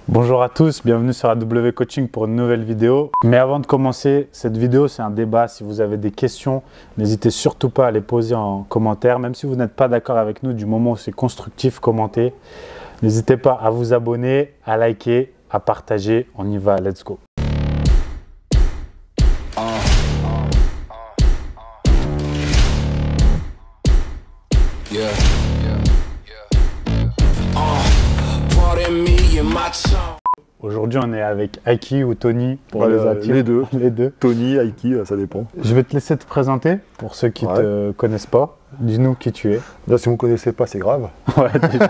Bonjour à tous, bienvenue sur AW Coaching pour une nouvelle vidéo. Mais avant de commencer, cette vidéo c'est un débat. Si vous avez des questions, n'hésitez surtout pas à les poser en commentaire. Même si vous n'êtes pas d'accord avec nous, du moment où c'est constructif, commentez. N'hésitez pas à vous abonner, à liker, à partager. On y va, let's go. Aujourd'hui, on est avec Aiki ou Tony pour les intimes. Les deux. Les deux. Tony, Aiki, ça dépend. Je vais te laisser te présenter pour ceux qui ne te connaissent pas. Dis-nous qui tu es. Là, si vous ne me connaissez pas, c'est grave. Ouais, déjà.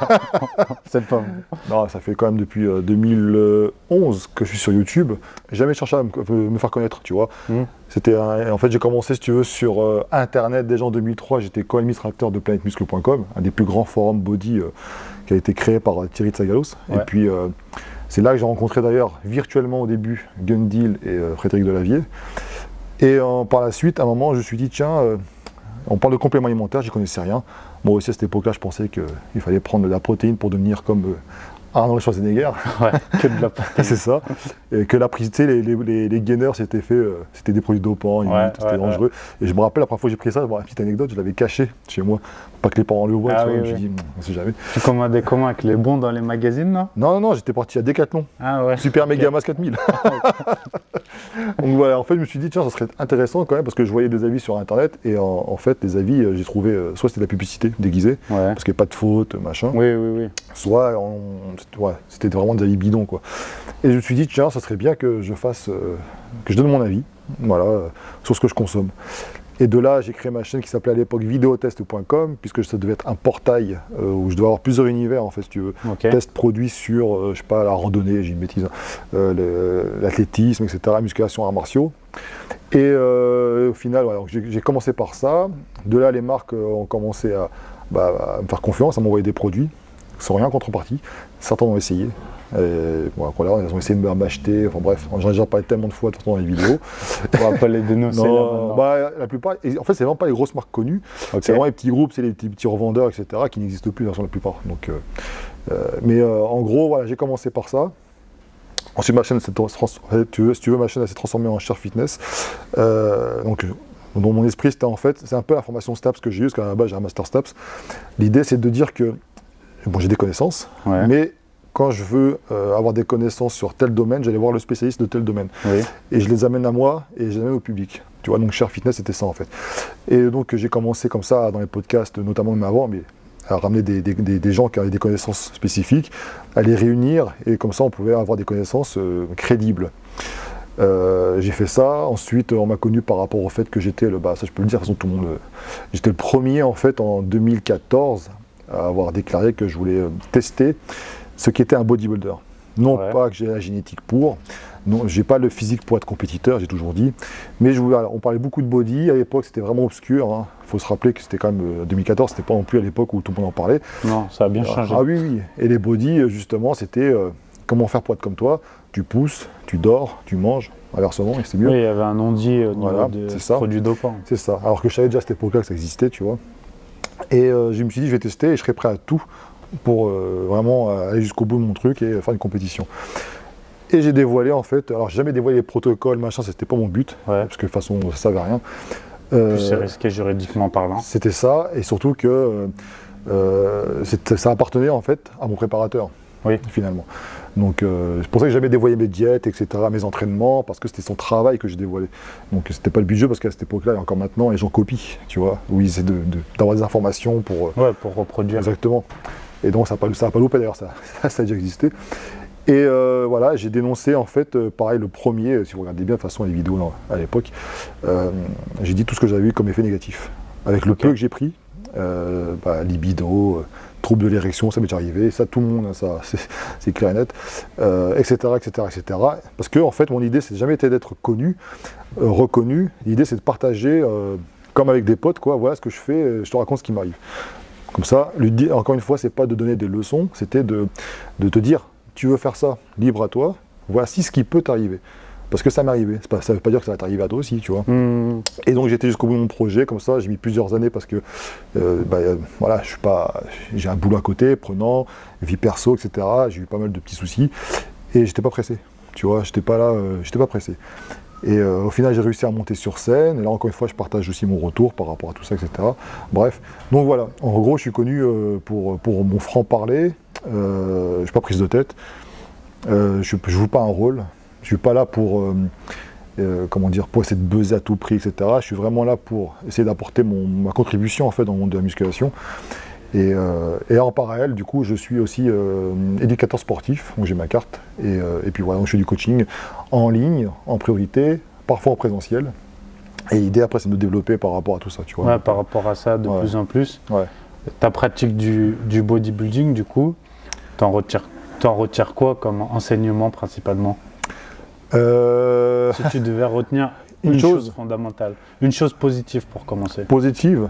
C'est pas bon. Non, ça fait quand même depuis 2011 que je suis sur YouTube. J'ai jamais cherché à me faire connaître, tu vois. En fait, j'ai commencé, si tu veux, sur Internet déjà en 2003. J'étais co-administrateur de planetmuscle.com, un des plus grands forums body qui a été créé par Thierry Tsagalos. Ouais. Et puis, c'est là que j'ai rencontré d'ailleurs virtuellement au début Gundil et Frédéric Delavier. Et par la suite, à un moment, je me suis dit, tiens, on parle de compléments alimentaires, j'y connaissais rien. Moi aussi, à cette époque-là, je pensais qu'il fallait prendre de la protéine pour devenir comme Arnold Schwarzenegger. Ouais, que de la protéine. C'est ça. Et que la prise, tu sais, les gainers, c'était des produits dopants, c'était dangereux. Et je me rappelle, la première fois que j'ai pris ça, une petite anecdote, je l'avais caché chez moi, pour pas que les parents le voient. Ah, tu vois, oui, je me suis dit, on sait jamais. Tu commandais comment, avec les bons dans les magazines, non? Non, j'étais parti à Decathlon. Ah ouais. Super Mega Mass 4000. Donc voilà, en fait, je me suis dit, tiens, ça serait intéressant quand même, parce que je voyais des avis sur Internet, et en fait, les avis, j'ai trouvé, soit c'était de la publicité déguisée, parce qu'il n'y a pas de faute, machin. Oui. Soit, c'était vraiment des avis bidons, quoi. Et je me suis dit, tiens, ça serait bien que je fasse, que je donne mon avis, voilà, sur ce que je consomme. Et de là, j'ai créé ma chaîne qui s'appelait à l'époque videotest.com, puisque ça devait être un portail où je devais avoir plusieurs univers, en fait, si tu veux. Okay. Tests produits sur, je sais pas, la randonnée, j'ai une bêtise, l'athlétisme, etc., musculation, arts martiaux. Et au final, voilà, j'ai commencé par ça. De là, les marques ont commencé à me faire confiance, à m'envoyer des produits, sans rien en contrepartie. Certains ont essayé. Et, bon, voilà, ils ont essayé de m'acheter, enfin bref, j'en ai déjà parlé tellement de fois de toute façon dans les vidéos. On va pas les dénoncer là. La plupart, en fait c'est vraiment pas les grosses marques connues, c'est vraiment les petits groupes, c'est les petits revendeurs, etc. qui n'existent plus de toute façon la plupart. Donc, en gros, voilà, j'ai commencé par ça. Ensuite ma chaîne s'est transformée en Share Fitness. Donc, dans mon esprit, c'était en fait, c'est un peu la formation STAPS que j'ai eue, parce qu'à la base j'ai un Master STAPS. L'idée c'est de dire que, bon j'ai des connaissances, mais quand je veux avoir des connaissances sur tel domaine, j'allais voir le spécialiste de tel domaine. Et je les amène à moi et je les amène au public. Tu vois, donc Share Fitness, c'était ça en fait. Et donc j'ai commencé comme ça dans les podcasts, notamment même avant, mais à ramener des gens qui avaient des connaissances spécifiques, à les réunir, et comme ça on pouvait avoir des connaissances crédibles. J'ai fait ça, ensuite on m'a connu par rapport au fait que j'étais, ça je peux le dire, de toute façon tout le monde, j'étais le premier en fait en 2014 à avoir déclaré que je voulais tester ce qui était un bodybuilder. Non pas que j'ai la génétique pour, non, j'ai pas le physique pour être compétiteur, j'ai toujours dit, mais on parlait beaucoup de body, à l'époque c'était vraiment obscur, hein. Faut se rappeler que c'était quand même 2014, c'était pas non plus à l'époque où tout le monde en parlait. Non, ça a bien changé. Ah oui, et les body justement c'était comment faire pour être comme toi, tu pousses, tu dors, tu manges, inversement, et c'est mieux. Oui, il y avait un non-dit au niveau des produits dopants. C'est ça, alors que je savais déjà à cette époque-là que ça existait, tu vois. Et je me suis dit je vais tester et je serai prêt à tout pour vraiment aller jusqu'au bout de mon truc et faire une compétition. Et j'ai dévoilé en fait, alors j'ai jamais dévoilé les protocoles, machin, c'était pas mon but, parce que de toute façon ça servait à rien. C'est risqué juridiquement parlant. C'était ça, et surtout que ça appartenait en fait à mon préparateur, finalement. Donc c'est pour ça que j'ai jamais dévoilé mes diètes, etc., mes entraînements, parce que c'était son travail que j'ai dévoilé. Donc c'était pas le but du jeu, parce qu'à cette époque-là, et encore maintenant, les gens copient, tu vois, où ils essaient d'avoir des informations pour... pour reproduire. Exactement. Et donc ça n'a pas loupé d'ailleurs, ça a déjà existé. Et voilà, j'ai dénoncé en fait, pareil, le premier, si vous regardez bien de toute façon les vidéos à l'époque, j'ai dit tout ce que j'avais eu comme effet négatif. Avec le peu que j'ai pris, libido, trouble de l'érection, ça m'est déjà arrivé, ça tout le monde, ça c'est clair et net, etc., etc., etc. Parce que en fait, mon idée, c'est jamais été d'être connu, reconnu, l'idée c'est de partager, comme avec des potes, quoi, voilà ce que je fais, je te raconte ce qui m'arrive. Comme ça, encore une fois, c'est pas de donner des leçons, c'était de te dire, tu veux faire ça, libre à toi, voici ce qui peut t'arriver. Parce que ça m'est arrivé, ça veut pas dire que ça va t'arriver à toi aussi, tu vois. Et donc j'étais jusqu'au bout de mon projet, comme ça, j'ai mis plusieurs années parce que, voilà, j'ai un boulot à côté, prenant, vie perso, etc. J'ai eu pas mal de petits soucis. Et j'étais pas pressé, tu vois, j'étais pas là, j'étais pas pressé. Et au final, j'ai réussi à monter sur scène. Et là, encore une fois, je partage aussi mon retour par rapport à tout ça, etc. Bref, donc voilà. En gros, je suis connu pour mon franc-parler. Je n'ai pas prise de tête. Je ne joue pas un rôle. Je ne suis pas là pour, comment dire, pour essayer de buzzer à tout prix, etc. Je suis vraiment là pour essayer d'apporter ma contribution en fait, dans le monde de la musculation. Et en parallèle, du coup, je suis aussi éducateur sportif, donc j'ai ma carte. Et puis voilà, donc je fais du coaching en ligne, en priorité, parfois en présentiel. Et l'idée après, c'est de me développer par rapport à tout ça, tu vois. Ouais, par rapport à ça, de plus en plus. Ouais. Ta pratique du bodybuilding, du coup, t'en retires quoi comme enseignement principalement? Si tu devais retenir une chose fondamentale, une chose positive pour commencer. Positive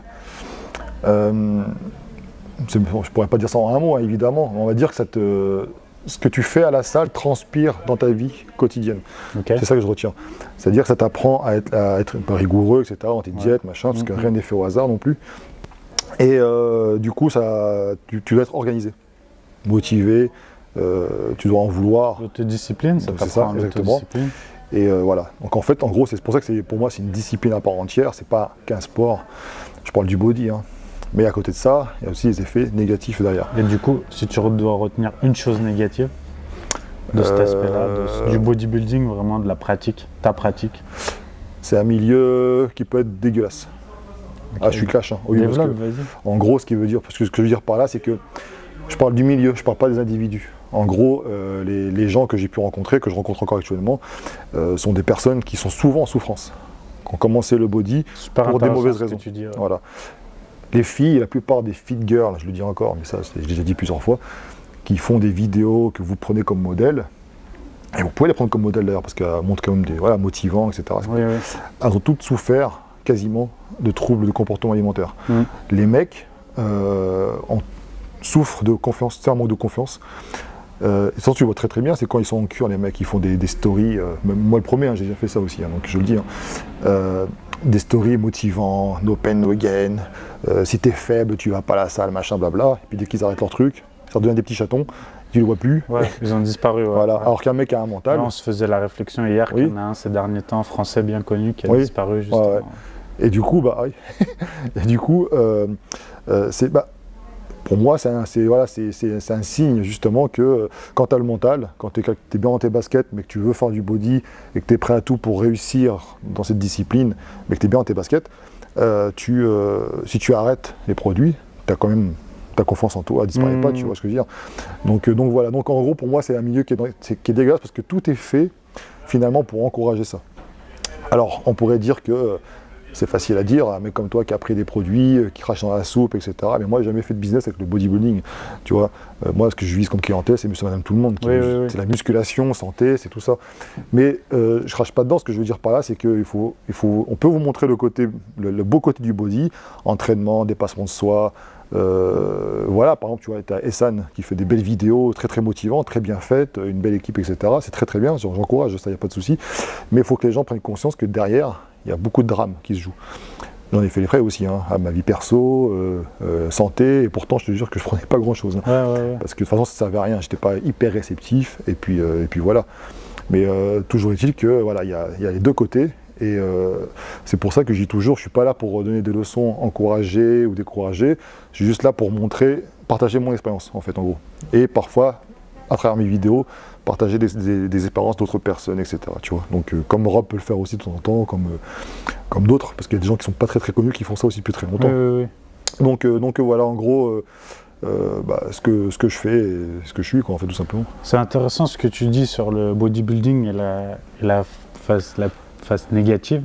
je ne pourrais pas dire ça en un mot, hein, évidemment. On va dire que ce que tu fais à la salle transpire dans ta vie quotidienne. Okay. C'est ça que je retiens. C'est-à-dire que ça t'apprend à être un peu rigoureux, etc., dans tes diètes, machin, parce que rien n'est fait au hasard non plus. Et du coup, tu dois être organisé, motivé, tu dois en vouloir. L'autodiscipline, ça t'apprend l'autodiscipline. Et voilà. Donc en fait, en gros, c'est pour ça que pour moi, c'est une discipline à part entière. C'est pas qu'un sport. Je parle du body, hein. Mais à côté de ça, il y a aussi des effets négatifs derrière. Et du coup, si tu dois retenir une chose négative de cet aspect-là, du bodybuilding, vraiment de la pratique, ta pratique. C'est un milieu qui peut être dégueulasse. Okay. Ah, je suis cash. Hein. Oui, en gros, ce que je veux dire par là, c'est que je parle du milieu, je ne parle pas des individus. En gros, les gens que j'ai pu rencontrer, que je rencontre encore actuellement, sont des personnes qui sont souvent en souffrance, qui ont commencé le body pour des mauvaises raisons. Tu dis, ouais. Voilà. Les filles, la plupart des fit girls, je le dis encore, mais ça, j'ai déjà dit plusieurs fois, qui font des vidéos que vous prenez comme modèle, et vous pouvez les prendre comme modèle d'ailleurs, parce qu'elles montrent quand même des motivants, etc. Oui, oui. Elles ont toutes souffert, quasiment, de troubles de comportement alimentaire. Les mecs souffrent de confiance, c'est un manque de confiance. Et ça, tu vois très bien, c'est quand ils sont en cure, les mecs, ils font des stories, même moi le premier, hein, j'ai déjà fait ça aussi, hein, donc je le dis, hein, des stories motivants, no pain, no gain, si t'es faible, tu vas pas à la salle, machin, blabla, et puis dès qu'ils arrêtent leur truc, ça devient des petits chatons, tu le vois plus. Ouais, ils ont disparu. Ouais. Voilà. Alors qu'un mec a un mental. Là, on se faisait la réflexion hier qu'il y en a un ces derniers temps, français bien connu, qui a disparu justement. Ouais. Et du coup, pour moi, c'est un signe justement que quand tu as le mental, quand tu es bien dans tes baskets, mais que tu veux faire du body et que tu es prêt à tout pour réussir dans cette discipline, mais que tu es bien dans tes baskets, si tu arrêtes les produits, tu as quand même ta confiance en toi, elle disparaît pas, tu vois ce que je veux dire. Donc voilà, donc en gros pour moi c'est un milieu qui est dégueulasse parce que tout est fait finalement pour encourager ça. Alors on pourrait dire que c'est facile à dire, un mec comme toi qui a pris des produits, qui crache dans la soupe, etc. Mais moi, j'ai jamais fait de business avec le bodybuilding. Tu vois, moi, ce que je vise comme clientèle, c'est monsieur, madame, tout le monde. C'est la musculation, santé, c'est tout ça. Mais je crache pas dedans. Ce que je veux dire par là, c'est qu'on peut vous montrer le beau côté du body, entraînement, dépassement de soi. Voilà, par exemple, tu vois, tu as Essan qui fait des belles vidéos très très motivantes, très bien faites, une belle équipe, etc. C'est très très bien, j'encourage, ça, il n'y a pas de souci. Mais il faut que les gens prennent conscience que derrière, il y a beaucoup de drames qui se jouent. J'en ai fait les frais aussi, hein, à ma vie perso, santé, et pourtant je te jure que je prenais pas grand chose. Hein, parce que de toute façon ça ne servait à rien, j'étais pas hyper réceptif, et puis voilà. Mais toujours est-il que voilà, il y a les deux côtés, et c'est pour ça que je dis toujours, je suis pas là pour donner des leçons, encourager ou décourager, je suis juste là pour partager mon expérience en fait en gros. Et parfois, à travers mes vidéos, partager des expériences d'autres personnes, etc. Tu vois. Donc, comme Rob peut le faire aussi de temps en temps, comme d'autres, parce qu'il y a des gens qui ne sont pas très très connus qui font ça aussi depuis très longtemps. Oui. Donc voilà, en gros, ce que je fais et ce que je suis, quoi, en fait, tout simplement. C'est intéressant ce que tu dis sur le bodybuilding et la phase négative,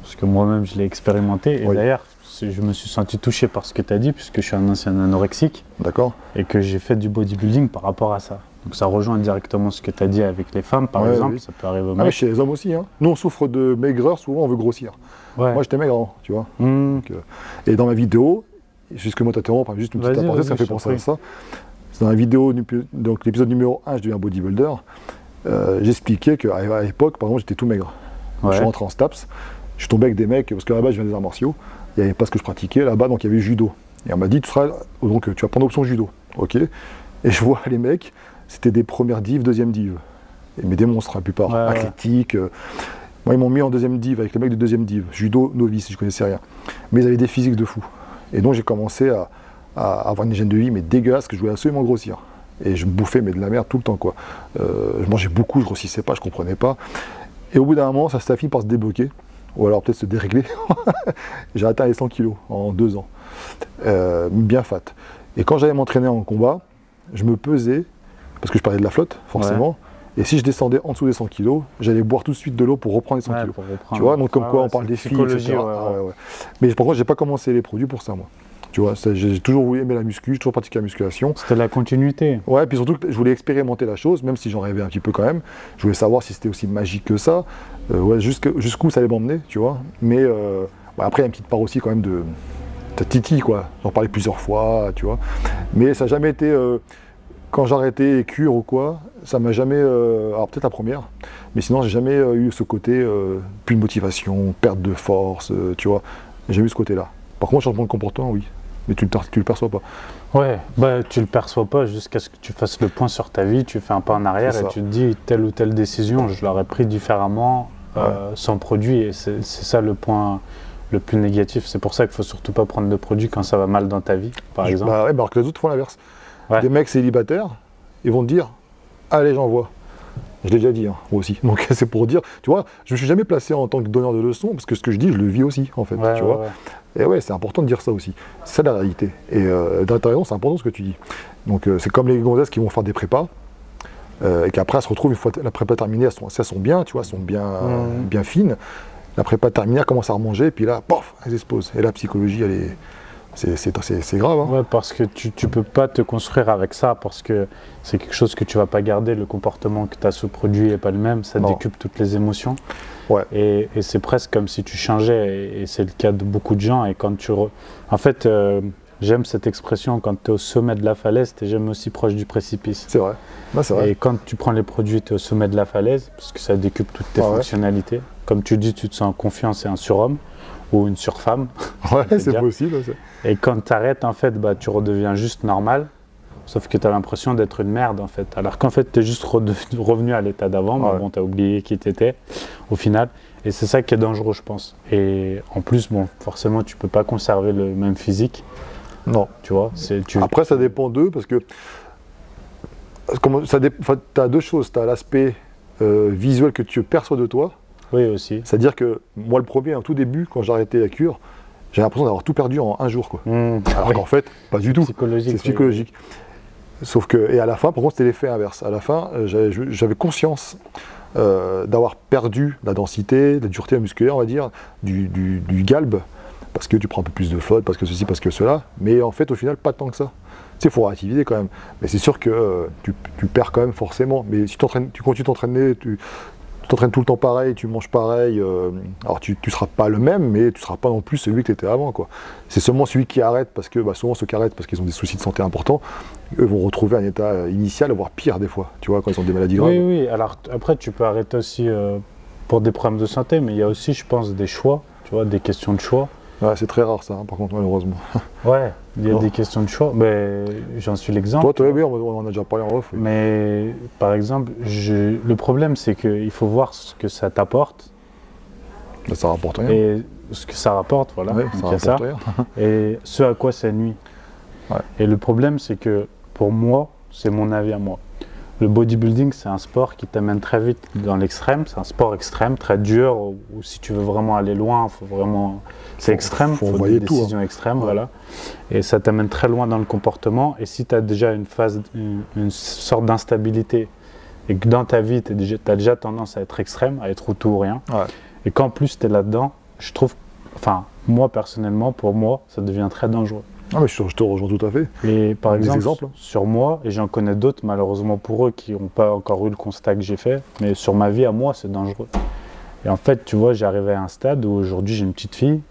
parce que moi-même je l'ai expérimenté, et d'ailleurs, je me suis senti touché par ce que tu as dit, puisque je suis un ancien anorexique. D'accord. Et que j'ai fait du bodybuilding par rapport à ça. Donc ça rejoint directement ce que tu as dit avec les femmes, par exemple, ça peut arriver aux mecs. Mais chez les hommes aussi, hein. Nous on souffre de maigreur, souvent on veut grossir. Moi j'étais maigre, hein, tu vois. Donc, et dans ma vidéo, excuse-moi t'interrompre, juste une petite aparté, ça me fait penser à ça. C'est dans la vidéo, donc l'épisode numéro 1, je deviens bodybuilder, j'expliquais qu'à l'époque, par exemple, j'étais tout maigre. Je suis rentré en STAPS, je suis tombé avec des mecs, parce que là-bas je viens des arts martiaux, il n'y avait pas ce que je pratiquais, là-bas donc il y avait judo. Et on m'a dit, tu vas prendre option judo, ok. Et je vois les mecs, c'était des premières dives, deuxième dives. mais des monstres la plupart, athlétiques. Moi, ils m'ont mis en deuxième div avec les mecs de deuxième div, judo novice, je connaissais rien. Mais ils avaient des physiques de fou. Et donc j'ai commencé à avoir une hygiène de vie, mais dégueulasse, que je voulais absolument grossir. Et je me bouffais mais de la merde tout le temps, quoi. Je mangeais beaucoup, je grossissais pas, je comprenais pas. Et au bout d'un moment, ça s'est fini par se débloquer, ou alors peut-être se dérégler. J'ai atteint les 100 kilos en 2 ans, bien fat. Et quand j'allais m'entraîner en combat, je me pesais, parce que je parlais de la flotte, forcément. Et si je descendais en dessous des 100 kg, j'allais boire tout de suite de l'eau pour reprendre les 100 kg. Tu vois, donc comme quoi on parle des filles, etc. Mais par contre, j'ai pas commencé les produits pour ça, moi. Tu vois, j'ai toujours voulu aimer la muscu, j'ai toujours pratiqué la musculation. C'était la continuité. Ouais, et puis surtout que je voulais expérimenter la chose, même si j'en rêvais un petit peu quand même. Je voulais savoir si c'était aussi magique que ça, jusqu'où ça allait m'emmener, tu vois. Mais après, il y a une petite part aussi quand même de titi, quoi. J'en parlais plusieurs fois, tu vois. Mais ça n'a jamais été... quand j'arrêtais cure ou quoi, ça m'a jamais... alors peut-être la première, mais sinon j'ai jamais eu ce côté plus de motivation, perte de force, tu vois. J'ai eu ce côté-là. Par contre, changement de comportement, oui. Mais tu le perçois pas. Ouais, bah tu le perçois pas jusqu'à ce que tu fasses le point sur ta vie, tu fais un pas en arrière et tu te dis telle ou telle décision, je l'aurais pris différemment, sans produit. Et c'est ça le point le plus négatif. C'est pour ça qu'il faut surtout pas prendre de produit quand ça va mal dans ta vie, par exemple. Bah ouais, alors que les autres font l'inverse. Des mecs célibataires, ils vont te dire allez, j'envoie. Je l'ai déjà dit, hein, moi aussi. Donc c'est pour dire, tu vois, je me suis jamais placé en tant que donneur de leçons, parce que ce que je dis, je le vis aussi, en fait, tu vois. Et ouais, c'est important de dire ça aussi. C'est ça la réalité. Et t'as raison, c'est important ce que tu dis. Donc c'est comme les gonzesses qui vont faire des prépas, et qu'après elles se retrouvent, une fois la prépa terminée, elles sont bien, tu vois, elles sont bien fines. La prépa terminée, elles commencent à remanger, et puis là, pof, elles explosent. Et la psychologie, elle est... C'est grave. Hein. Ouais, parce que tu peux pas te construire avec ça, parce que c'est quelque chose que tu vas pas garder. Le comportement que tu as sous produit n'est pas le même, ça décuple toutes les émotions. Ouais. Et c'est presque comme si tu changeais, et c'est le cas de beaucoup de gens. Et quand en fait, j'aime cette expression, quand tu es au sommet de la falaise, tu es jamais aussi proche du précipice. C'est vrai. Ouais, c'est vrai. Et quand tu prends les produits, tu es au sommet de la falaise, parce que ça décuple toutes tes fonctionnalités. Comme tu dis, tu te sens en confiance et un surhomme. Ou une surfemme. Ouais, c'est possible. Et quand tu arrêtes, en fait, bah, tu redeviens juste normal, sauf que tu as l'impression d'être une merde, en fait. Alors qu'en fait, tu es juste revenu à l'état d'avant, mais bon, tu as oublié qui tu étais, au final. Et c'est ça qui est dangereux, je pense. Et en plus, bon, forcément, tu peux pas conserver le même physique. Non. Tu vois, Après, ça dépend d'eux, parce que tu as deux choses. Tu as l'aspect visuel que tu perçois de toi. Oui, aussi. C'est-à-dire que moi, le premier, au tout début, quand j'ai arrêté la cure, j'ai l'impression d'avoir tout perdu en un jour. Quoi. Alors qu'en fait, pas du tout. C'est psychologique. Sauf que, et à la fin, par contre, c'était l'effet inverse. À la fin, j'avais conscience d'avoir perdu la densité, la dureté musculaire, on va dire, du galbe, parce que tu prends un peu plus de flotte, parce que ceci, parce que cela. Mais en fait, au final, pas tant que ça. Tu sais, il faut relativiser quand même. Mais c'est sûr que tu perds quand même forcément. Mais si tu continues d'entraîner, tu t'entraînes tout le temps pareil, tu manges pareil, alors tu ne seras pas le même, mais tu ne seras pas non plus celui que tu étais avant, quoi. C'est seulement celui qui arrête, parce que souvent ceux qui arrêtent parce qu'ils ont des soucis de santé importants, eux vont retrouver un état initial, voire pire des fois, tu vois, quand ils ont des maladies graves. Oui, alors après tu peux arrêter aussi pour des problèmes de santé, mais il y a aussi, je pense, des choix, tu vois, des questions de choix. Ouais, c'est très rare ça, hein, par contre, malheureusement. Ouais, il y a des questions de choix, mais j'en suis l'exemple. Toi, oui, on en a déjà parlé en off. Oui. Mais par exemple, le problème, c'est qu'il faut voir ce que ça t'apporte. Ça rapporte rien. Et ce que ça rapporte, voilà. Ouais, ça rapporte rien. Et ce à quoi ça nuit. Ouais. Et le problème, c'est que pour moi, c'est mon avis à moi. Le bodybuilding, c'est un sport qui t'amène très vite dans l'extrême. C'est un sport extrême, très dur, où si tu veux vraiment aller loin, faut vraiment... c'est extrême, il faut des décisions extrêmes, voilà. Et ça t'amène très loin dans le comportement. Et si tu as déjà une sorte d'instabilité, et que dans ta vie, tu as déjà tendance à être extrême, à être tout ou rien, et qu'en plus tu es là-dedans, je trouve, enfin, moi personnellement, pour moi, ça devient très dangereux. Ah mais je te rejoins tout à fait. Et par exemple, sur moi, et j'en connais d'autres malheureusement pour eux qui n'ont pas encore eu le constat que j'ai fait, mais sur ma vie à moi, c'est dangereux. Et en fait, tu vois, j'arrivais à un stade où aujourd'hui j'ai une petite fille,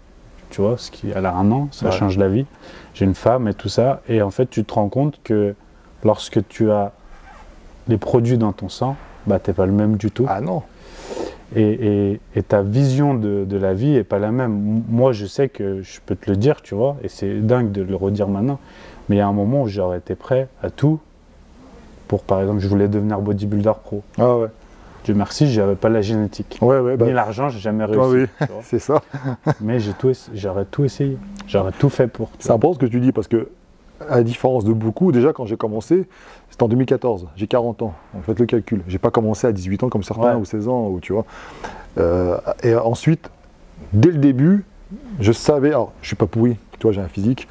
tu vois, elle a 1 an, ça change la vie. J'ai une femme et tout ça, et en fait, tu te rends compte que lorsque tu as les produits dans ton sang, bah t'es pas le même du tout. Ah non. Et ta vision de la vie n'est pas la même. Moi, je sais que je peux te le dire, tu vois, et c'est dingue de le redire maintenant, mais il y a un moment où j'aurais été prêt à tout pour, par exemple, je voulais devenir bodybuilder pro. Ah ouais. Dieu merci, j'avais pas la génétique. Ni l'argent, j'ai jamais réussi. C'est ça. Mais j'aurais tout essayé. J'aurais tout fait pour. C'est important ce que tu dis parce que, à la différence de beaucoup, déjà quand j'ai commencé, c'était en 2014. J'ai 40 ans. Donc faites le calcul. J'ai pas commencé à 18 ans comme certains ou 16 ans, ou tu vois. Et ensuite, dès le début, je savais. Alors, je suis pas pourri. Tu vois, j'ai un physique.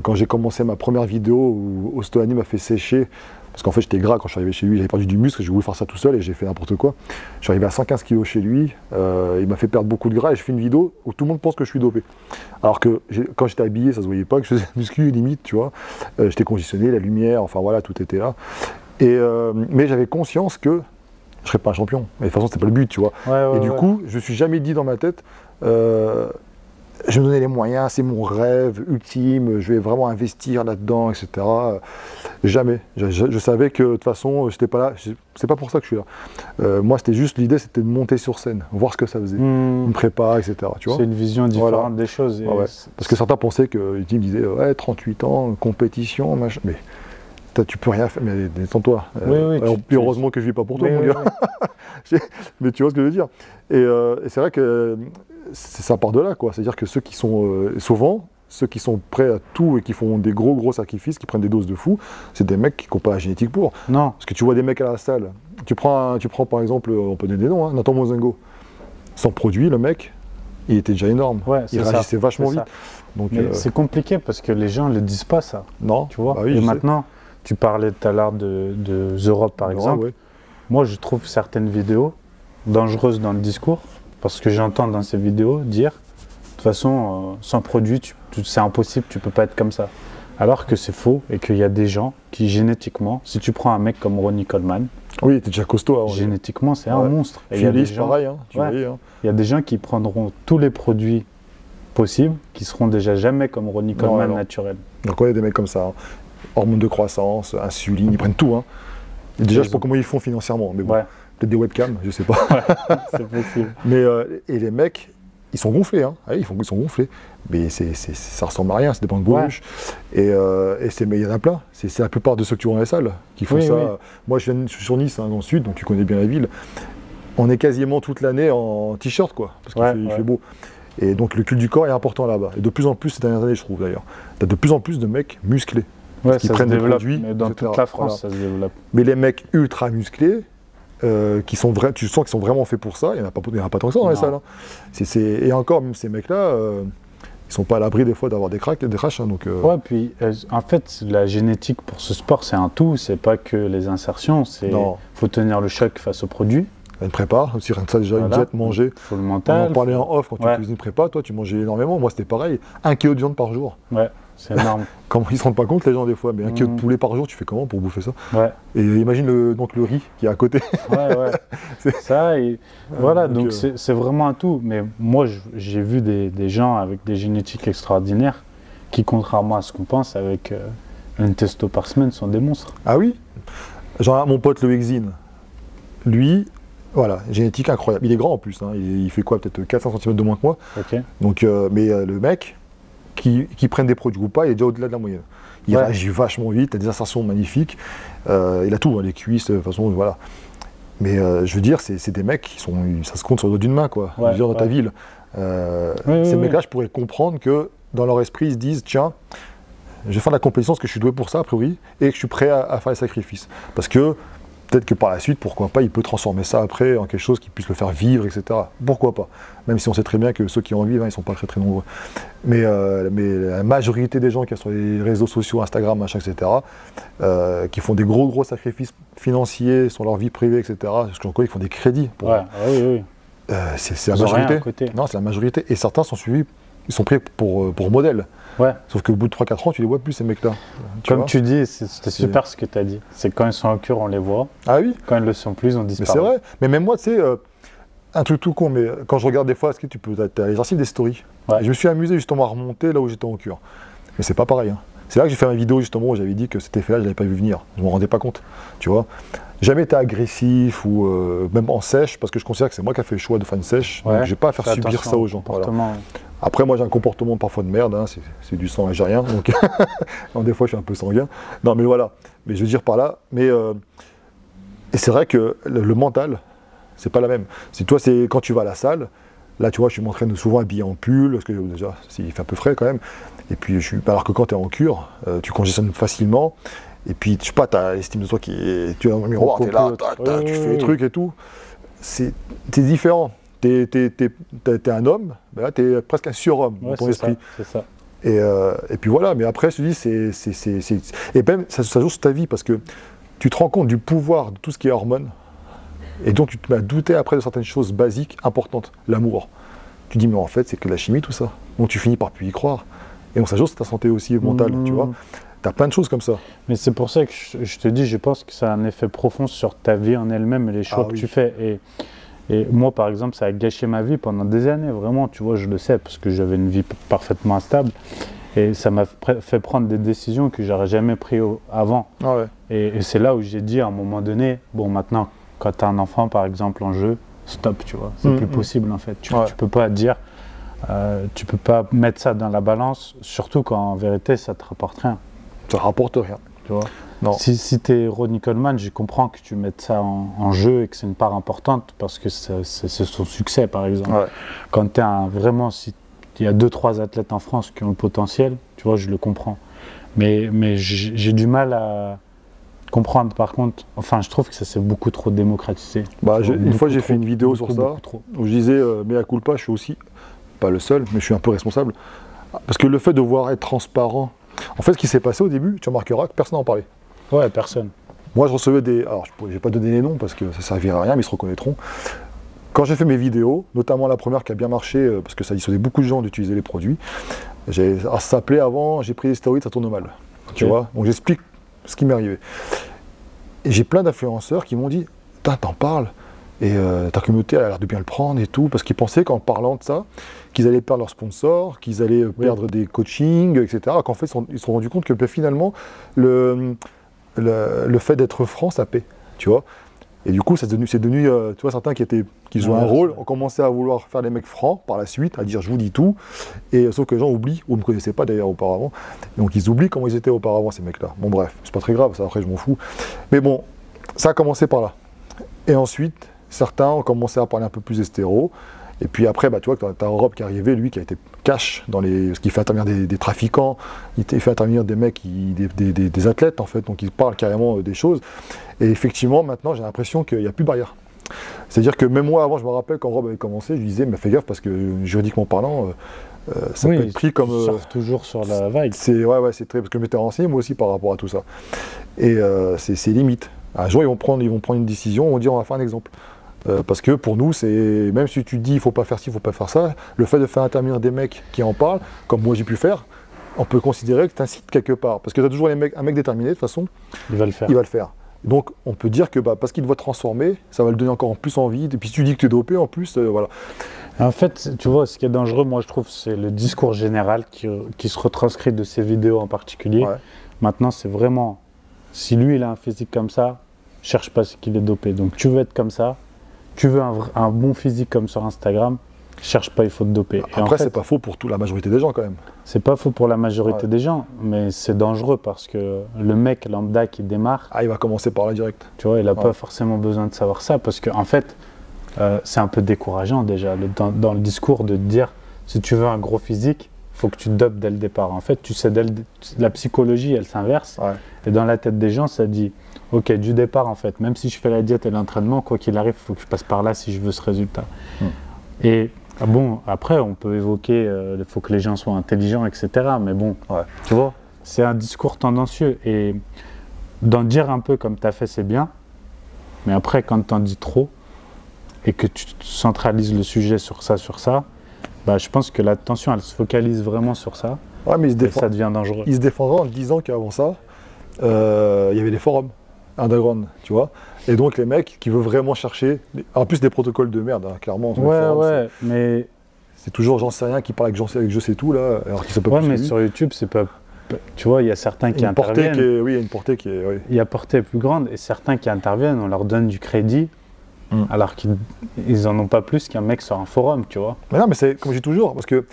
Quand j'ai commencé ma première vidéo où Ostoani m'a fait sécher. Parce qu'en fait, j'étais gras quand je suis arrivé chez lui, j'avais perdu du muscle, j'ai voulu faire ça tout seul et j'ai fait n'importe quoi. Je suis arrivé à 115 kg chez lui, il m'a fait perdre beaucoup de gras et j'ai fait une vidéo où tout le monde pense que je suis dopé. Alors que quand j'étais habillé, ça se voyait pas que je faisais muscu limite, tu vois. J'étais conditionné, la lumière, enfin voilà, tout était là. Mais j'avais conscience que je serais pas un champion. Mais de toute façon, c'était pas le but, tu vois. Et du coup, je me suis jamais dit dans ma tête, je vais me donner les moyens, c'est mon rêve ultime, je vais vraiment investir là-dedans, etc. Jamais. Je savais que de toute façon, j'étais pas là, c'est pas pour ça que je suis là. Moi, c'était juste, l'idée, c'était de monter sur scène, voir ce que ça faisait, une prépa, etc. C'est une vision différente des choses. Parce que certains pensaient que, ils me disaient, ouais, 38 ans, compétition, machin. Mais tu peux rien faire, mais détends-toi. Heureusement que je vis pas pour toi, mon gars. Mais tu vois ce que je veux dire. Et c'est vrai que ça part de là, quoi. C'est-à-dire que ceux qui sont, souvent, ceux qui sont prêts à tout et qui font des gros sacrifices, qui prennent des doses de fou, c'est des mecs qui n'ont pas la génétique pour. Non. Parce que tu vois des mecs à la salle, tu prends par exemple, on peut donner des noms, Nathan Mozingo. Sans produit, le mec, il était déjà énorme. Il réagissait vachement vite. Donc, c'est compliqué parce que les gens ne le disent pas, ça. Non. Tu vois. Et maintenant, tu parlais tout à l'heure de The Rock, par exemple. Moi, je trouve certaines vidéos dangereuses dans le discours parce que j'entends dans ces vidéos dire de toute façon, sans produit, c'est impossible, tu peux pas être comme ça. Alors que c'est faux et qu'il y a des gens qui génétiquement, si tu prends un mec comme Ronnie Coleman, oui, il était déjà costaud. Génétiquement, c'est un monstre. Et il y a des gens, pareil, hein, il y a des gens qui prendront tous les produits possibles, qui seront déjà jamais comme Ronnie Coleman naturel. Donc il y a des mecs comme ça, hein. Hormones de croissance, insuline, ils prennent tout. Hein. Et déjà, je sais pas comment ils font financièrement, mais bon, peut-être des webcams, je sais pas. C'est possible. Mais et les mecs, ils sont gonflés, hein. Ils sont gonflés. Mais ça ressemble à rien, c'est des bandes de bourruches. Mais il y en a plein. C'est la plupart de ceux que tu vois dans les salles qui font ça. Moi, je suis sur Nice, hein, dans le sud, donc tu connais bien la ville. On est quasiment toute l'année en t-shirt, quoi, parce qu'il fait beau. Et donc le culte du corps est important là-bas. Et de plus en plus, ces dernières années, je trouve d'ailleurs, tu as de plus en plus de mecs musclés. Qui prennent des produits. Mais dans toute la France, ça se développe. Mais les mecs ultra musclés, tu sens qu'ils sont vraiment faits pour ça, il n'y en a pas tant que ça dans les salles. Hein. Et encore, même ces mecs-là, ils sont pas à l'abri des fois d'avoir des crashs. Hein, donc, puis en fait, la génétique pour ce sport, c'est un tout, c'est pas que les insertions, il faut tenir le choc face au produit. Une prépa, aussi rien que ça déjà, une diète, manger. Il faut le mental. On en parlait en off, quand tu cuisines prépa, toi tu mangeais énormément, moi c'était pareil, 1 kg de viande par jour. C'est énorme. Comment ils se rendent pas compte les gens des fois, mais 1 kg de poulet par jour, tu fais comment pour bouffer ça? Et imagine le riz qui est à côté. Ça, voilà, donc c'est vraiment un tout. Mais moi, j'ai vu des gens avec des génétiques extraordinaires qui, contrairement à ce qu'on pense, avec une testo par semaine, sont des monstres. Ah oui? Genre mon pote le Exine, lui, voilà, génétique incroyable. Il est grand en plus, hein. Il fait quoi, peut-être 400 cm de moins que moi. Donc, mais le mec, qui prennent des produits ou pas, il est déjà au-delà de la moyenne. Il réagit vachement vite, il a des insertions magnifiques, il a tout, hein, les cuisses, de toute façon, voilà. Mais je veux dire, c'est des mecs qui sont, ça se compte sur le dos d'une main, quoi. Je veux dire, dans ta ville. Ces mecs-là, je pourrais comprendre que dans leur esprit, ils se disent, tiens, je vais faire de la compétition parce que je suis doué pour ça, a priori, et que je suis prêt à faire les sacrifices. Parce que peut-être que par la suite, pourquoi pas, il peut transformer ça après en quelque chose qui puisse le faire vivre, etc. Pourquoi pas? Même si on sait très bien que ceux qui en vivent, hein, ils ne sont pas très nombreux. Mais la majorité des gens qui sont sur les réseaux sociaux, Instagram, machin, etc., qui font des gros sacrifices financiers sur leur vie privée, etc., parce que ils font des crédits. C'est la majorité. Non, c'est la majorité. Et certains sont suivis, ils sont pris pour modèle. Sauf qu'au bout de 3-4 ans, tu les vois plus, ces mecs-là. Comme tu dis, c'était super ce que tu as dit. C'est quand ils sont en cure, on les voit. Ah oui? Quand ils ne le sont plus, on disparaît. Mais c'est vrai. Mais même moi, tu sais, un truc tout con, mais quand je regarde des fois, tu as les archives des stories. Je me suis amusé justement à remonter là où j'étais en cure. Mais c'est pas pareil. Hein. C'est là que j'ai fait ma vidéo justement où j'avais dit que cet effet-là, je l'avais pas vu venir. Je m'en rendais pas compte. Tu vois? Jamais été agressif ou même en sèche, parce que je considère que c'est moi qui ai fait le choix de faire une sèche. Donc j'ai pas à faire subir ça aux gens. Après, moi, j'ai un comportement parfois de merde, hein, c'est du sang algérien, donc des fois, je suis un peu sanguin. Non, mais voilà. Mais je veux dire par là, et c'est vrai que le mental, c'est pas la même. Si toi, c'est quand tu vas à la salle, là, tu vois, je m'entraîne souvent habillé en pull, parce que déjà, il fait un peu frais quand même. Et puis, alors que quand tu es en cure, tu congestionnes facilement. Et puis, je sais pas, tu as l'estime de toi tu es dans le miroir, tu es là, tu fais les trucs et tout. C'est différent. T'es un homme, ben là, tu es presque un surhomme dans ton esprit. C'est ça. Et puis voilà, mais après, je te dis, et même, ça joue sur ta vie, parce que tu te rends compte du pouvoir de tout ce qui est hormones. Et donc, tu te mets à douter après de certaines choses basiques, importantes. L'amour. Tu dis, mais en fait, c'est que de la chimie, tout ça. Donc, tu finis par plus y croire. Et donc, ça joue sur ta santé aussi mentale, tu vois. Tu as plein de choses comme ça. Mais c'est pour ça que je te dis, je pense que ça a un effet profond sur ta vie en elle-même et les choix que tu fais. Et moi, par exemple, ça a gâché ma vie pendant des années, vraiment, tu vois, je le sais, parce que j'avais une vie parfaitement instable. Et ça m'a fait prendre des décisions que j'aurais jamais prises avant. Ah ouais. Et c'est là où j'ai dit, à un moment donné, bon, maintenant, quand tu as un enfant, par exemple, en jeu, stop, tu vois, c'est plus possible, en fait. Tu peux pas dire, tu peux pas mettre ça dans la balance, surtout quand, en vérité, ça te rapporte rien. Ça rapporte rien. Tu vois. Non. Si tu es Ronnie Coleman, je comprends que tu mettes ça en jeu et que c'est une part importante parce que c'est son succès, par exemple. Ouais. Quand tu es vraiment, s'il y a 2-3 athlètes en France qui ont le potentiel, tu vois, je le comprends. Mais j'ai du mal à comprendre, par contre, enfin, je trouve que ça s'est beaucoup trop démocratisé. Bah, une fois, j'ai fait une vidéo sur ça où je disais, mea culpa, je suis aussi, pas le seul, mais je suis un peu responsable. Parce que le fait de voir être transparent, en fait, ce qui s'est passé au début, tu remarqueras que personne n'en parlait. Ouais, personne. Moi, je recevais des... Alors, je ne vais pas donner les noms parce que ça ne servirait à rien, mais ils se reconnaîtront. Quand j'ai fait mes vidéos, notamment la première qui a bien marché, parce que ça dissuadait beaucoup de gens d'utiliser les produits, ça s'appelait avant, j'ai pris des stéroïdes, ça tourne mal. Okay. Tu vois. Donc, j'explique ce qui m'est arrivé. Et j'ai plein d'influenceurs qui m'ont dit, t'en parles, et ta communauté a l'air de bien le prendre et tout, parce qu'ils pensaient qu'en parlant de ça, qu'ils allaient perdre leurs sponsors, qu'ils allaient perdre des coachings, etc. Qu'en fait, ils se sont rendus compte que finalement, le fait d'être franc, ça paie, tu vois. Et du coup, c'est devenu tu vois, certains qui jouaient un rôle, ont commencé à vouloir faire les mecs francs par la suite, à dire je vous dis tout, et sauf que les gens oublient, ou ne me connaissaient pas d'ailleurs auparavant, donc ils oublient comment ils étaient auparavant, ces mecs-là. Bon bref, c'est pas très grave, ça après je m'en fous. Mais bon, ça a commencé par là. Et ensuite, certains ont commencé à parler un peu plus estéro. Et puis après, bah, tu vois, tu as Rob qui est arrivé, lui, qui a été cash, ce qui fait intervenir des trafiquants, il fait intervenir des mecs, des athlètes, en fait, donc ils parlent carrément des choses. Et effectivement, maintenant, j'ai l'impression qu'il n'y a plus de barrière. C'est-à-dire que même moi, avant, je me rappelle, quand Rob avait commencé, je lui disais, mais fais gaffe, parce que juridiquement parlant, ça peut être pris comme... Oui, surfe toujours sur la vague. Ouais, c'est très... Parce que je m'étais renseigné, moi aussi, par rapport à tout ça. Et c'est limite. Un jour, ils vont prendre une décision, on va dire, on va faire un exemple. Parce que pour nous, même si tu dis il faut pas faire ci, il faut pas faire ça, le fait de faire intervenir des mecs qui en parlent, comme moi j'ai pu faire, on peut considérer que tu incites quelque part. Parce que tu as toujours un mec déterminé, de toute façon, il va le faire. Donc on peut dire que parce qu'il doit transformer, ça va le donner encore plus envie. Et puis si tu dis que tu es dopé, en plus, voilà. En fait, tu vois, ce qui est dangereux, moi je trouve, c'est le discours général qui se retranscrit de ces vidéos en particulier. Ouais. Maintenant, c'est vraiment, si lui il a un physique comme ça, cherche pas ce qu'il est dopé. Donc tu veux être comme ça. Tu veux un bon physique comme sur Instagram, cherche pas, il faut te doper. Après, c'est pas faux pour la majorité des gens quand même. C'est pas faux pour la majorité des gens, mais c'est dangereux parce que le mec lambda qui démarre... il va commencer par la directe. Tu vois, il n'a pas forcément besoin de savoir ça parce qu'en fait, c'est un peu décourageant déjà dans le discours de te dire si tu veux un gros physique, il faut que tu te dopes dès le départ. En fait, tu sais, la psychologie, elle s'inverse. Ouais. Et dans la tête des gens, ça dit... Ok, du départ en fait, même si je fais la diète et l'entraînement, quoi qu'il arrive, il faut que je passe par là si je veux ce résultat. Et bon, après on peut évoquer, il faut que les gens soient intelligents, etc. Mais bon, tu vois, c'est un discours tendancieux. Et d'en dire un peu comme tu as fait, c'est bien. Mais après, quand tu en dis trop et que tu centralises le sujet sur ça, bah, je pense que l'attention, elle se focalise vraiment sur ça. Ouais, mais ça devient dangereux. Il se défendra en disant qu'avant ça, il y avait des forums. Underground, tu vois. Et donc les mecs qui veulent vraiment chercher, en plus des protocoles de merde, hein, clairement. Mais c'est toujours j'en sais rien qui parle avec je sais tout là, alors qu'il s'appelle mais sur YouTube c'est pas, tu vois, il y a certains qui interviennent. Oui, il y a une portée qui est. Oui. Il y a portée plus grande et certains qui interviennent, on leur donne du crédit, alors qu'ils en ont pas plus qu'un mec sur un forum, tu vois. Mais non, mais c'est comme je dis toujours, parce que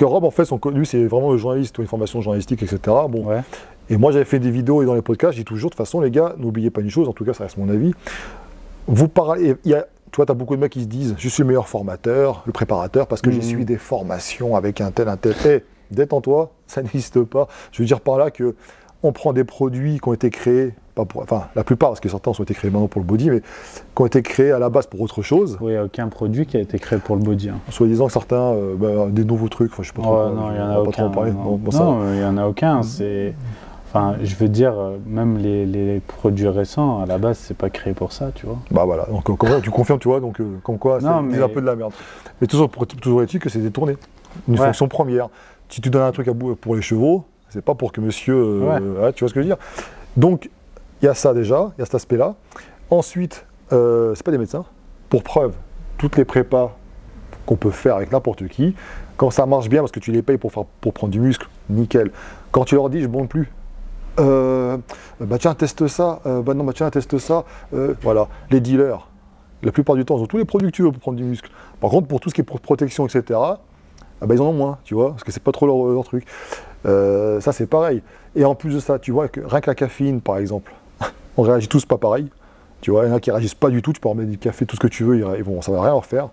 Rob en fait, lui c'est vraiment le journaliste, une formation journalistique, etc. Bon. Ouais. Et moi, j'avais fait des vidéos et dans les podcasts, je dis toujours, de toute façon, les gars, n'oubliez pas une chose, en tout cas, ça reste mon avis. vous parlez, tu vois, tu as beaucoup de mecs qui se disent, je suis le meilleur formateur, le préparateur, parce que j'ai suivi des formations avec un tel. Détends-toi, ça n'existe pas. Je veux dire par là que on prend des produits qui ont été créés, enfin la plupart, parce que certains ont été créés maintenant pour le body, mais qui ont été créés à la base pour autre chose. Oui, il n'y a aucun produit qui a été créé pour le body. Hein. Soit-disant que certains, des nouveaux trucs, enfin je sais pas trop. Non, il n'y en a aucun. Non, il n'y en a aucun. Enfin, je veux dire, même les produits récents, à la base, c'est pas créé pour ça, tu vois. Bah voilà, donc comment tu confirmes, tu vois, donc comme quoi, c'est un peu de la merde. Mais toujours est-il que c'est détourné. Une fonction première. Si tu donnes un truc pour les chevaux, c'est pas pour que monsieur... tu vois ce que je veux dire. Donc, il y a ça déjà, il y a cet aspect-là. Ensuite, c'est pas des médecins. Pour preuve, toutes les prépas qu'on peut faire avec n'importe qui, quand ça marche bien, parce que tu les payes pour prendre du muscle, nickel. Quand tu leur dis, je ne bonde plus, bah tiens, teste ça, bah non, bah tiens, teste ça. Voilà, les dealers, la plupart du temps, ils ont tous les produits que tu veux pour prendre du muscle. Par contre, pour tout ce qui est protection, etc., ah bah, ils en ont moins, tu vois, parce que c'est pas trop leur truc. Ça, c'est pareil. Et en plus de ça, tu vois, rien que la caféine, par exemple, on réagit tous pas pareil. Tu vois, il y en a qui réagissent pas du tout, tu peux leur mettre du café, tout ce que tu veux, ça va rien leur faire.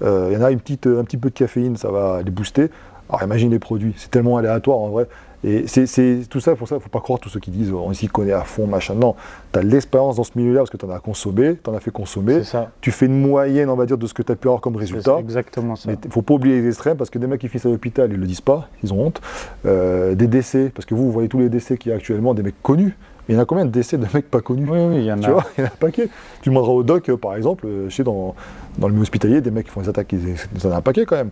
Il y en a un petit peu de caféine, ça va les booster. Alors imagine les produits, c'est tellement aléatoire en vrai. Et c'est tout ça, pour ça, il ne faut pas croire tous ceux qui disent on s'y connaît à fond, machin. Non, tu as l'expérience dans ce milieu-là parce que tu en as consommé, tu en as fait consommer. Tu fais une moyenne, on va dire, de ce que tu as pu avoir comme résultat. C'est exactement ça. Mais il ne faut pas oublier les extrêmes parce que des mecs qui finissent à l'hôpital, ils ne le disent pas, ils ont honte. Des décès, parce que vous voyez tous les décès qu'il y a actuellement, des mecs connus. Mais il y en a combien de décès de mecs pas connus? Oui, il y en a. Tu vois, il y en a un paquet. Tu demanderas au doc, par exemple, je sais, dans le milieu hospitalier, des mecs qui font des attaques, ils en ont un paquet quand même.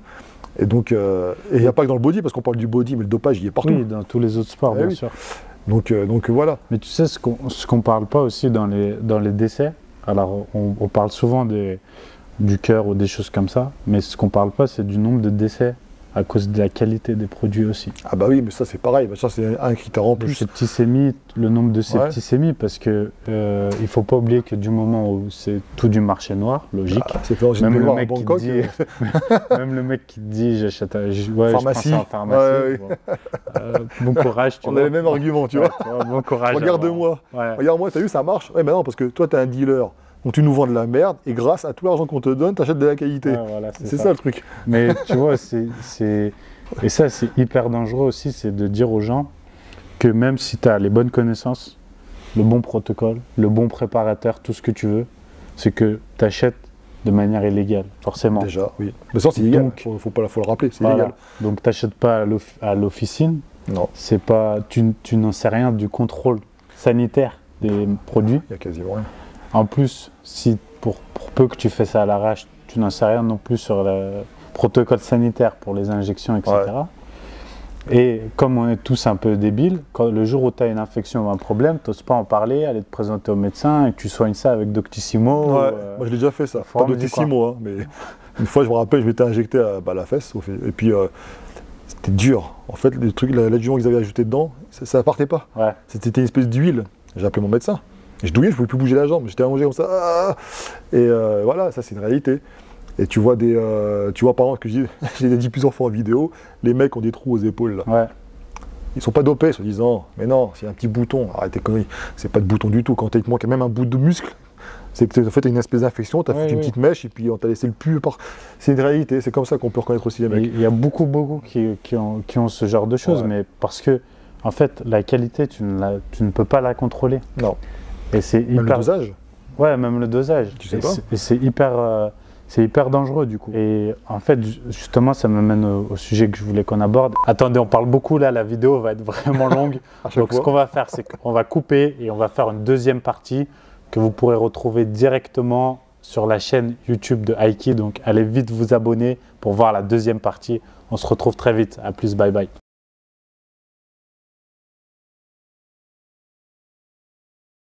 Et donc, il n'y a pas que dans le body, parce qu'on parle du body, mais le dopage, il est partout. Oui, dans tous les autres sports, bien sûr. Donc voilà. Mais tu sais, ce qu'on ne parle pas aussi dans les décès, alors on parle souvent du cœur ou des choses comme ça, mais ce qu'on ne parle pas, c'est du nombre de décès à cause de la qualité des produits aussi. Ah bah oui, mais ça c'est pareil, ça c'est un critère en plus. Le nombre de septicémies, parce que il faut pas oublier que du moment où c'est tout du marché noir, logique, même le mec qui te dit, même le mec qui te dit j'achète pharmacie, en pharmacie, bon courage, tu vois. On a les mêmes arguments, tu vois. Bon courage. Regarde-moi, regarde-moi, t'as vu, ça marche. Ouais, mais non, parce que toi t'es un dealer. Donc tu nous vends de la merde et grâce à tout l'argent qu'on te donne, tu achètes de la qualité. Voilà, c'est ça le truc. Mais tu vois, et ça c'est hyper dangereux aussi, c'est de dire aux gens que même si tu as les bonnes connaissances, le bon protocole, le bon préparateur, tout ce que tu veux, c'est que tu achètes de manière illégale, forcément. Déjà, oui. Mais ça c'est illégal, faut le rappeler, c'est illégal. Donc tu n'achètes pas à l'officine, tu n'en sais rien du contrôle sanitaire des produits. Il y a quasiment rien. En plus, si pour peu que tu fais ça à l'arrache, tu n'en sais rien non plus sur le protocole sanitaire pour les injections, etc. Et comme on est tous un peu débiles, le jour où tu as une infection ou un problème, tu n'oses pas en parler, aller te présenter au médecin et que tu soignes ça avec Doctissimo. Moi je l'ai déjà fait ça, pas Doctissimo, hein, mais une fois je me rappelle, je m'étais injecté à la fesse, et puis c'était dur. En fait, les trucs, l'adjuvant qu'ils avaient ajouté dedans, ça partait pas. C'était une espèce d'huile. J'ai appelé mon médecin. Je douillais, je ne pouvais plus bouger la jambe, j'étais allongé comme ça. Et voilà, ça c'est une réalité. Et tu vois, par exemple, que j'ai dit plusieurs fois en vidéo, les mecs ont des trous aux épaules là. Ils sont pas dopés, se disant, mais non, c'est un petit bouton, arrête tes conneries, c'est pas de bouton du tout. Quand tu as même un bout de muscle, c'est que en fait, tu as une espèce d'infection, tu as fait une petite mèche et puis on t'a laissé le pus. C'est une réalité, c'est comme ça qu'on peut reconnaître aussi les mecs. Il y a beaucoup qui ont ce genre de choses, mais parce que, en fait, la qualité, tu ne peux pas la contrôler. Non. Et c'est même le dosage. Ouais, même le dosage. Tu sais pas. Et c'est hyper dangereux du coup. Et en fait, justement, ça me mène au sujet que je voulais qu'on aborde. Attendez, on parle beaucoup là, la vidéo va être vraiment longue. Donc ce qu'on va faire, c'est qu'on va couper et on va faire une deuxième partie que vous pourrez retrouver directement sur la chaîne YouTube de Aiki. Donc allez vite vous abonner pour voir la deuxième partie. On se retrouve très vite. À plus, bye bye.